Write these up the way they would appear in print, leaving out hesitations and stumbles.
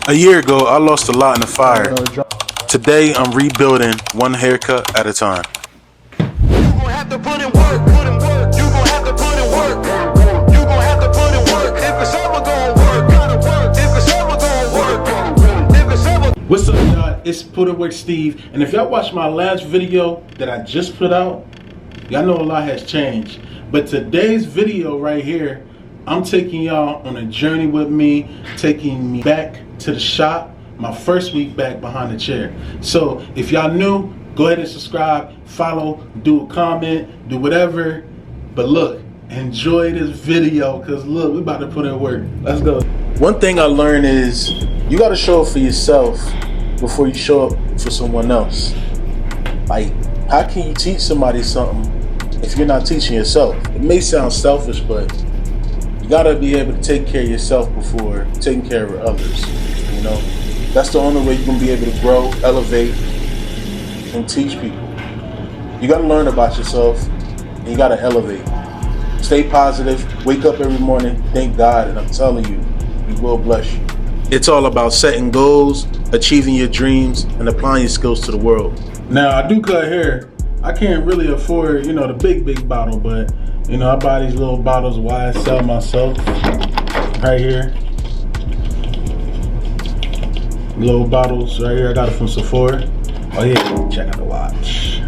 A year ago, I lost a lot in the fire. Today, I'm rebuilding one haircut at a time. You gon' have to put in work, put in work. You gon' have to put in work. You gon' have to put in work. If it's ever gonna work, gotta work. If it's ever gonna work, if it's ever. What's up, y'all? It's Putnwork Steve, and if y'all watched my last video that I just put out, y'all know a lot has changed. But today's video right here, I'm taking y'all on a journey with me, taking me back to the shop, my first week back behind the chair. So if y'all new, go ahead and subscribe, follow, do a comment, do whatever. But look, enjoy this video, because look, we about to put in work. Let's go. One thing I learned is you gotta show up for yourself before you show up for someone else. Like, how can you teach somebody something if you're not teaching yourself? It may sound selfish, but you gotta be able to take care of yourself before taking care of others. You know, that's the only way you're gonna be able to grow, elevate, and teach people. You gotta learn about yourself, and you gotta elevate. Stay positive, wake up every morning, thank God, and I'm telling you, He will bless you. It's all about setting goals, achieving your dreams, and applying your skills to the world. Now, I do cut hair. I can't really afford, the big bottle, but, I buy these little bottles YSL myself, right here. Little bottles right here, I got it from Sephora. Oh yeah, check out the watch.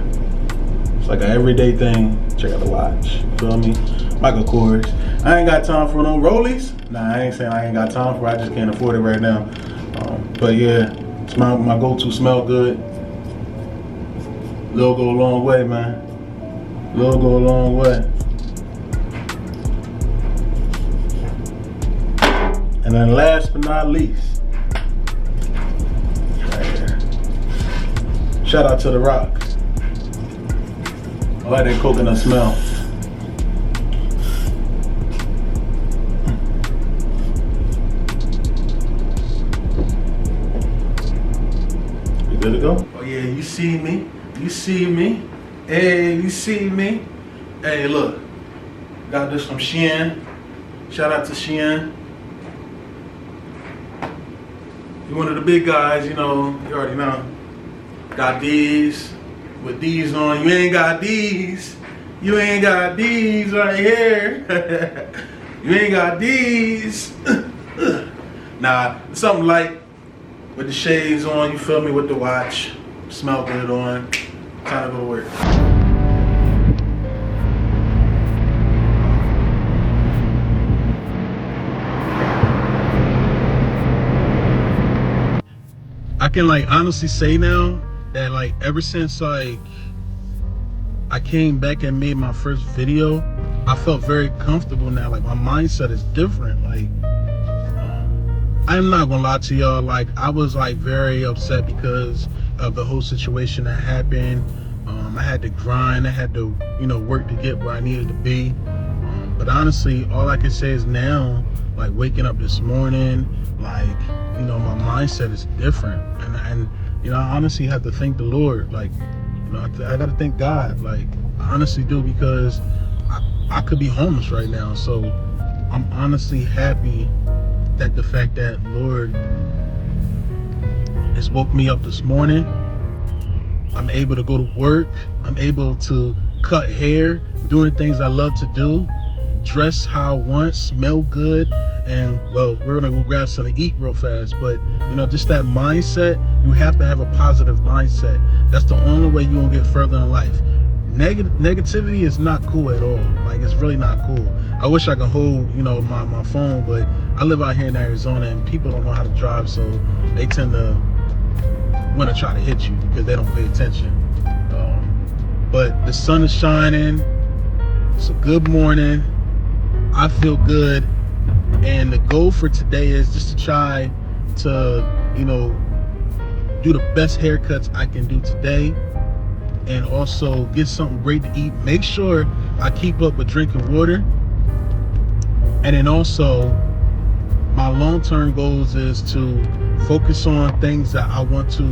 It's like an everyday thing. Check out the watch, feel me? Michael Kors. I ain't got time for no rollies. Nah, I ain't saying I ain't got time for it, I just can't afford it right now. But yeah, it's my go-to, smell good. Little go a long way, man. Little go a long way. And then last but not least, right here. Shout out to The Rock. I like that coconut smell. You good to go? Oh yeah, you see me. You see me. Hey, you see me. Hey, look. Got this from Shein. Shout out to Shein. You're one of the big guys, you already know. Got these. With these on, you ain't got these. You ain't got these right here. You ain't got these. Nah, something light with the shades on, you feel me, with the watch. Smell good on. Time to go to work. I can honestly say now that ever since I came back and made my first video, I felt very comfortable now. My mindset is different. I'm not gonna lie to y'all, I was very upset because of the whole situation that happened. I had to grind, I had to work to get where I needed to be. But honestly, all I can say is now, waking up this morning, my mindset is different, and I honestly have to thank the Lord. I gotta thank God. I honestly do, because I could be homeless right now. So I'm honestly happy that the fact that Lord has woke me up this morning. I'm able to go to work. I'm able to cut hair, doing things I love to do, dress how I want, smell good, and well, we're gonna go grab something to eat real fast. But just that mindset, you have to have a positive mindset. That's the only way you're gonna get further in life. Negativity is not cool at all. It's really not cool. I wish I could hold my phone, but I live out here in Arizona and people don't know how to drive, so they tend to want to try to hit you because they don't pay attention. But the sun is shining. It's a good morning. I feel good, and the goal for today is just to try to do the best haircuts I can do today, and also get something great to eat. Make sure I keep up with drinking water, and then also my long-term goals is to focus on things that I want to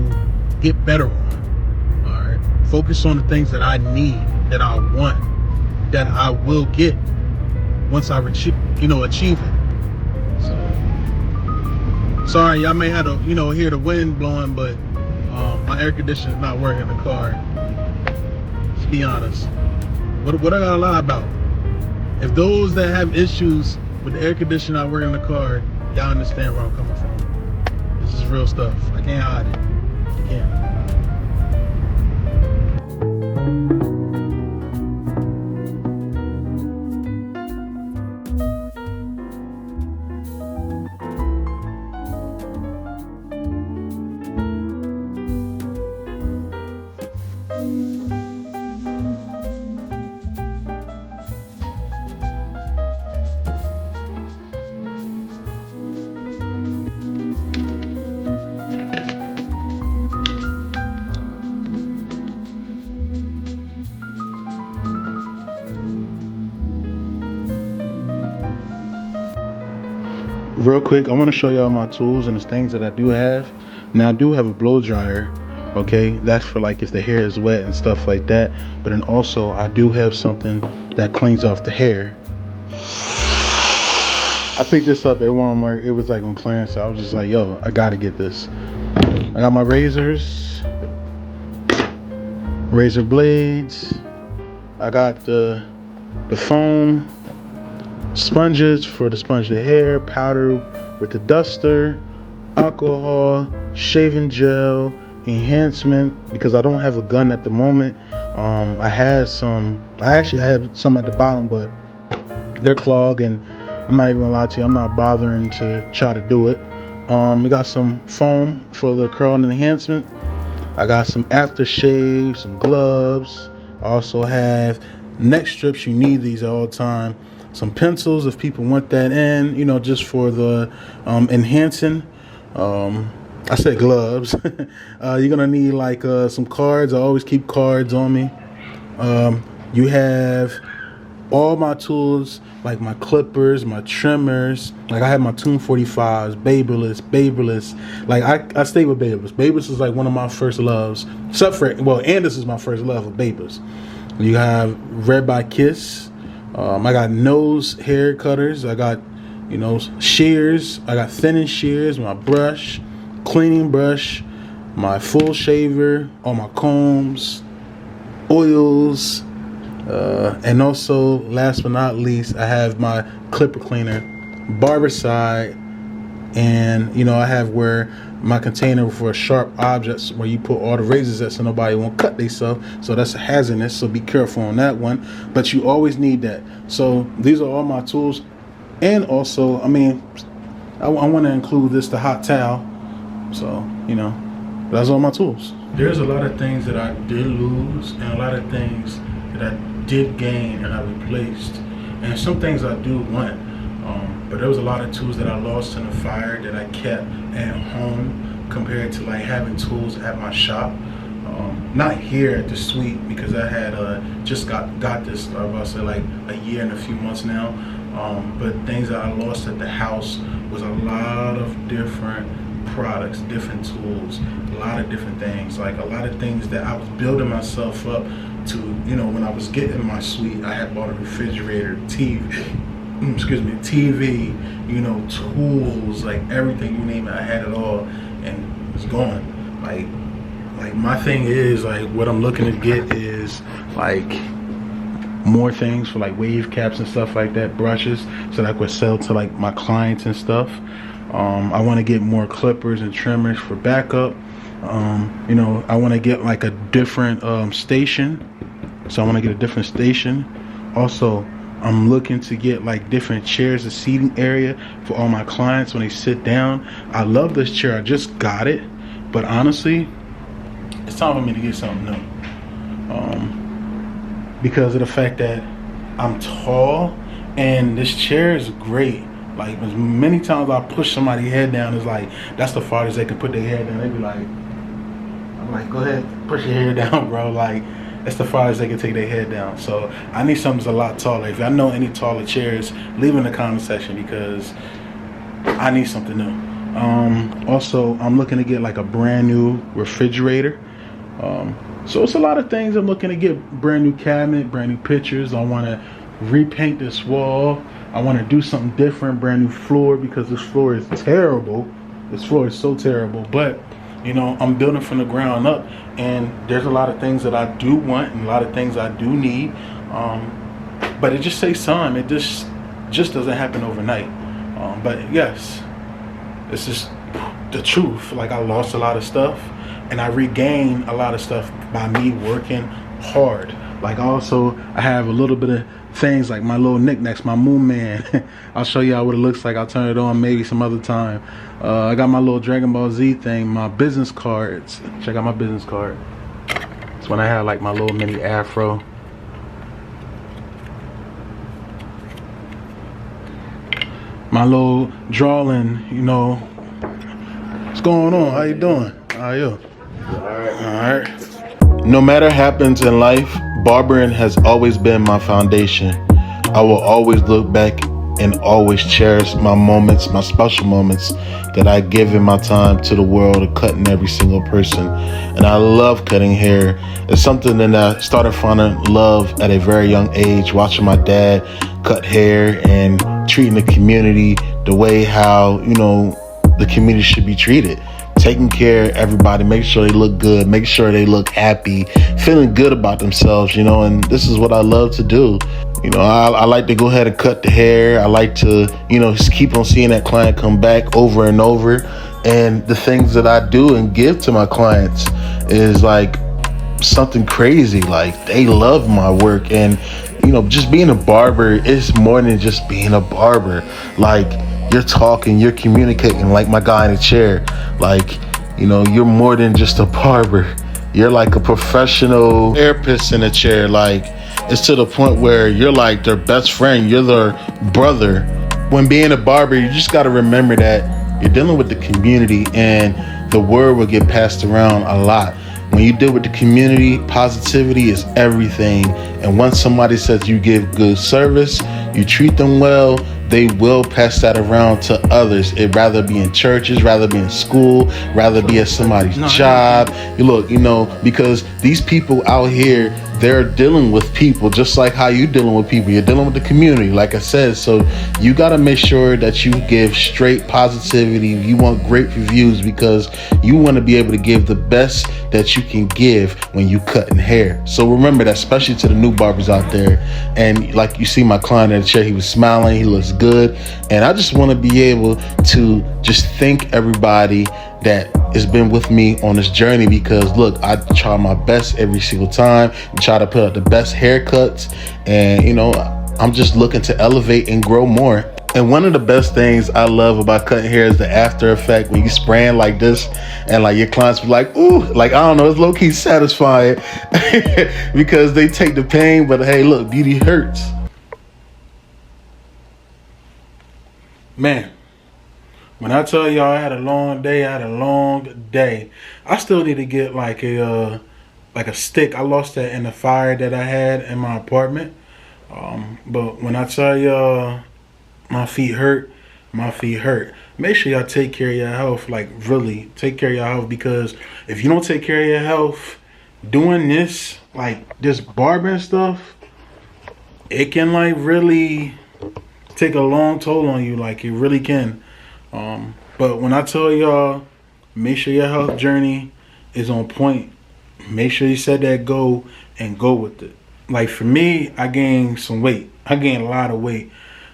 get better on. All right, focus on the things that I need, that I want, that I will get once I achieve it. Sorry, y'all may have to, hear the wind blowing, but my air conditioner is not working in the car. Let's be honest. What I gotta lie about? If those that have issues with the air conditioner not working in the car, y'all understand where I'm coming from. This is real stuff. I can't hide it. I can't. Real quick, I want to show y'all my tools and the things that I do have. Now, I do have a blow dryer, okay? That's for like if the hair is wet and stuff like that. But then also, I do have something that cleans off the hair. I picked this up at Walmart. It was like on clearance, so I was just like, yo, I gotta get this. I got my razors, razor blades. I got the foam, sponges for the sponge the hair, powder with the duster, alcohol, shaving gel, enhancement, because I don't have a gun at the moment. I actually have some at the bottom, but they're clogged, and I'm not even gonna lie to you, I'm not bothering to try to do it. We got some foam for the curl and enhancement. I got some aftershave, some gloves. I also have neck strips. You need these at all time. Some pencils if people want that in, just for the enhancing. I said gloves. You're gonna need like some cards. I always keep cards on me. You have all my tools, like my clippers, my trimmers. Like I have my Tune 45s, Baberless. Like I stay with Baberless. Baberless is like one of my first loves. Except for, and this is my first love of Baberless. You have Red by Kiss. I got nose hair cutters. I got, shears. I got thinning shears, my brush, cleaning brush, my full shaver, all my combs, oils, and also, last but not least, I have my clipper cleaner, Barber side, and I have where my container for sharp objects where you put all the razors at so nobody won't cut themselves. So that's hazardous, so be careful on that one. But you always need that. So these are all my tools. And also, I want to include the hot towel. So, that's all my tools. There's a lot of things that I did lose and a lot of things that I did gain and I replaced. And some things I do want. But there was a lot of tools that I lost in the fire that I kept at home compared to like having tools at my shop. Not here at the suite because I had just got this, I was about to say like a year and a few months now. But things that I lost at the house was a lot of different products, different tools, a lot of different things. Like a lot of things that I was building myself up to, when I was getting my suite, I had bought a refrigerator, TV, tools, like everything, you name it, I had it all, and it's gone. Like my thing is, like, what I'm looking to get is, like, more things for, like, wave caps and stuff like that, brushes, so that I could sell to, like, my clients and stuff. I want to get more clippers and trimmers for backup. I want to get, like, a different station, so I want to get a different station. Also, I'm looking to get like different chairs, a seating area for all my clients when they sit down. I love this chair. I just got it, but honestly, it's time for me to get something new. Because of the fact that I'm tall and this chair is great. Like as many times I push somebody's head down, it's like that's the farthest they can put their head down. They be like, I'm like, go ahead, push your hair down, bro. Like. That's the farthest they can take their head down. So I need something that's a lot taller. If I know any taller chairs, leave in the comment section because I need something new. Also, I'm looking to get like a brand new refrigerator. So it's a lot of things. I'm looking to get brand new cabinet, brand new pictures. I want to repaint this wall. I want to do something different, brand new floor because this floor is terrible. This floor is so terrible, but you know, I'm building from the ground up, and there's a lot of things that I do want and a lot of things I do need. But it just takes time. It just doesn't happen overnight. But yes, it's just the truth. Like, I lost a lot of stuff, and I regained a lot of stuff by me working hard. Like, also, I have a little bit of things like my little knickknacks, my moon man. I'll show y'all what it looks like. I'll turn it on maybe some other time. I got my little Dragon Ball Z thing, my business cards. Check out my business card. It's when I had like my little mini afro. My little drawing, you know. What's going on? How you doing? How are you? Alright. No matter what happens in life, barbering has always been my foundation. I will always look back and always cherish my moments, my special moments that I give in my time to the world of cutting every single person. And I love cutting hair. It's something that I started finding love at a very young age, watching my dad cut hair and treating the community the way how, you know, the community should be treated. Taking care of everybody, make sure they look good, make sure they look happy, feeling good about themselves, you know, and this is what I love to do. You know, I like to go ahead and cut the hair. I like to, you know, just keep on seeing that client come back over and over. And the things that I do and give to my clients is like something crazy. Like, they love my work. And, you know, just being a barber is more than just being a barber. Like, you're talking, you're communicating, like my guy in the chair. Like, you know, you're more than just a barber. You're like a professional therapist in a chair. Like, it's to the point where you're like their best friend. You're their brother. When being a barber, you just got to remember that you're dealing with the community, and the word will get passed around a lot. When you deal with the community, positivity is everything. And once somebody says you give good service, you treat them well, they will pass that around to others. It rather be in churches, rather be in school, rather be at somebody's job. You look, you know, because these people out here, they're dealing with people just like how you dealing with people. You're dealing with the community, like I said. So you got to make sure that you give straight positivity. You want great reviews because you want to be able to give the best that you can give when you cutting hair. So remember that, especially to the new barbers out there. And like you see my client in the chair, he was smiling, he looks good. And I just want to be able to just thank everybody that has been with me on this journey, because look, I try my best every single time, try to put out the best haircuts, and you know, I'm just looking to elevate and grow more. And one of the best things I love about cutting hair is the after effect when you spraying like this, and like your clients be like, ooh, like, I don't know, it's low-key satisfying because they take the pain, but hey, look, beauty hurts. Man, when I tell y'all I had a long day, I still need to get like a stick. I lost that in the fire that I had in my apartment. But when I tell y'all my feet hurt, make sure y'all take care of your health. Like, really take care of your health, because if you don't take care of your health, doing this, like this barbering stuff, it can like really take a long toll on you. Like, it really can. But when I tell y'all, make sure your health journey is on point. Make sure you set that goal and go with it. Like, for me, I gained some weight. I gained a lot of weight.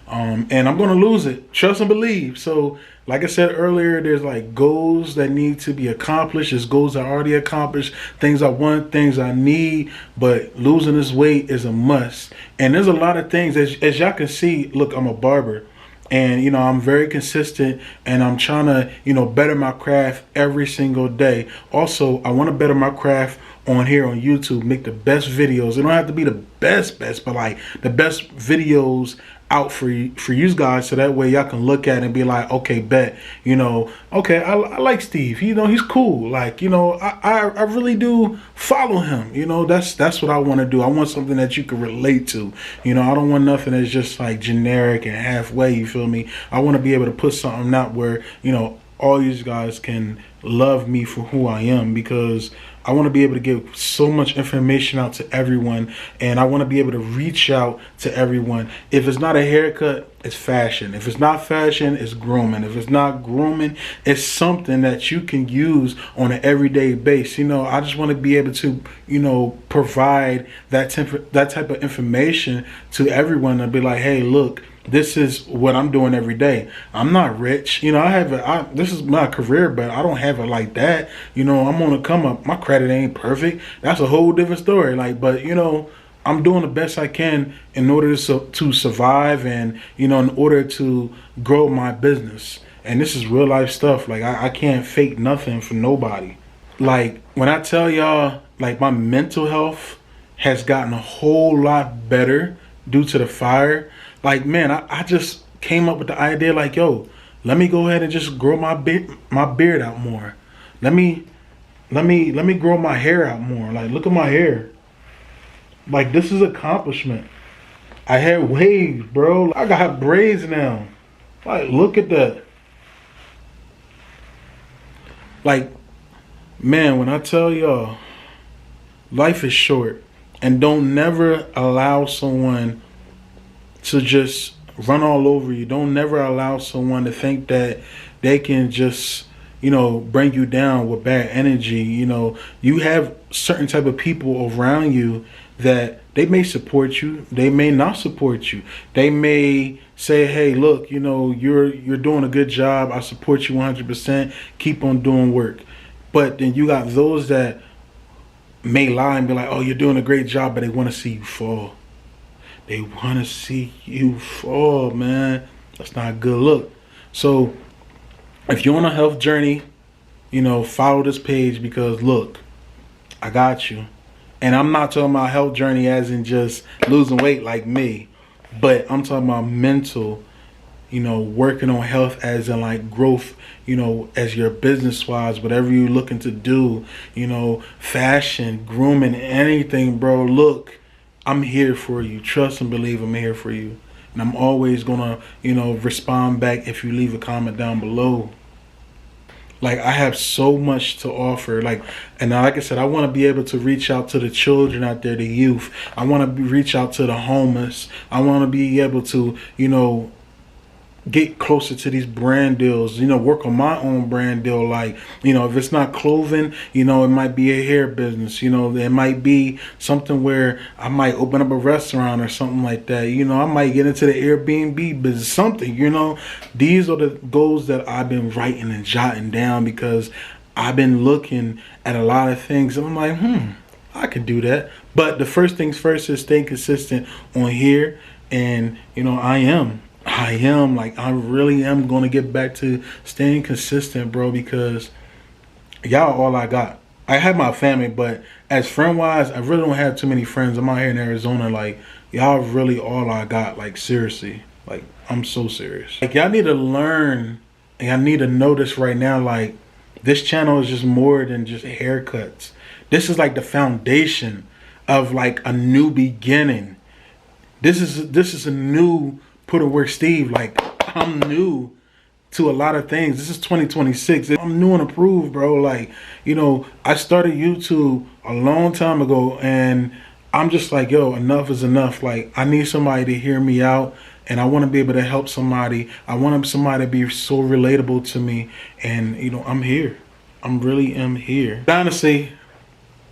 And I'm going to lose it. Trust and believe. So, like I said earlier, there's like goals that need to be accomplished. There's goals that are already accomplished. Things I want, things I need. But losing this weight is a must. And there's a lot of things. As y'all can see, look, I'm a barber. And, you know, I'm very consistent, and I'm trying to, you know, better my craft every single day. Also, I want to better my craft on here on YouTube, make the best videos. It don't have to be the best, but like the best videos out for you guys, so that way y'all can look at it and be like, okay, bet, you know, okay, I like Steve, you know, he's cool, like, you know, I really do follow him, you know. That's what I want to do. I want something that you can relate to, you know. I don't want nothing that's just like generic and halfway, you feel me? I want to be able to put something out where, you know, all you guys can love me for who I am, because I want to be able to give so much information out to everyone, and I want to be able to reach out to everyone. If it's not a haircut, it's fashion. If it's not fashion, it's grooming. If it's not grooming, it's something that you can use on an everyday base. I just want to be able to, provide that type of information to everyone and be like, hey, look, this is what I'm doing every day. I'm not rich. This is my career, but I don't have it like that. I'm on the come up. My credit ain't perfect. That's a whole different story. But I'm doing the best I can in order to survive and, in order to grow my business. And this is real life stuff. I can't fake nothing for nobody. When I tell y'all, my mental health has gotten a whole lot better due to the fire. Man, I just came up with the idea, yo, let me go ahead and just grow my beard out more. Let me grow my hair out more. Look at my hair. This is accomplishment. I had waves, bro. I got braids now. Look at that. Man, when I tell y'all, life is short, and don't never allow someone to just run all over you. Don't never allow someone to think that they can just, bring you down with bad energy. You have certain type of people around you that they may support you, they may not support you. They may say, hey, look, you're doing a good job. I support you 100%. Keep on doing work. But then you got those that may lie and be like, oh, you're doing a great job, but they want to see you fall. They want to see you fall, man. That's not a good look. So if you're on a health journey, follow this page, because look, I got you. And I'm not talking about health journey as in just losing weight like me, but I'm talking about mental, working on health as in growth, as your business wise, whatever you're looking to do, fashion, grooming, anything, bro. Look, I'm here for you. Trust and believe I'm here for you. And I'm always gonna, respond back if you leave a comment down below. I have so much to offer. And like I said, I want to be able to reach out to the children out there, the youth. I want to reach out to the homeless. I want to be able to, get closer to these brand deals, work on my own brand deal. If it's not clothing, it might be a hair business, it might be something where I might open up a restaurant or something like that. I might get into the Airbnb business, something, these are the goals that I've been writing and jotting down, because I've been looking at a lot of things and I'm like, I could do that. But the first things first is staying consistent on here. And, I really am going to get back to staying consistent, bro, because y'all all I got. I have my family, but as friend-wise, I really don't have too many friends. I'm out here in Arizona. Y'all really all I got. Seriously. I'm so serious. Y'all need to learn, and I need to know this right now. This channel is just more than just haircuts. This is the foundation of a new beginning. This is a new Putnwork Steve. I'm new to a lot of things. This is 2026. I'm new and approved, bro. I started YouTube a long time ago, and I'm just yo, enough is enough. I need somebody to hear me out, and I want to be able to help somebody. I want somebody to be so relatable to me, and I'm here. I'm really am here. Honestly,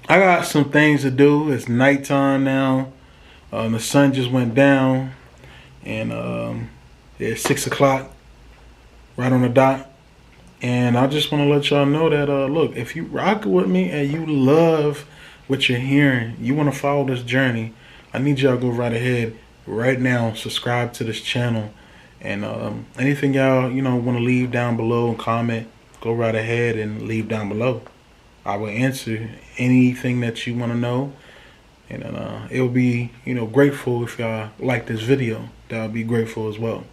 I got some things to do. It's nighttime now. The sun just went down. And it's 6 o'clock, right on the dot. And I just want to let y'all know that, look, if you rock with me and you love what you're hearing, you want to follow this journey, I need y'all to go right ahead right now, subscribe to this channel. And anything y'all, want to leave down below and comment, go right ahead and leave down below. I will answer anything that you want to know. And it will be, grateful if y'all like this video. That would be grateful as well.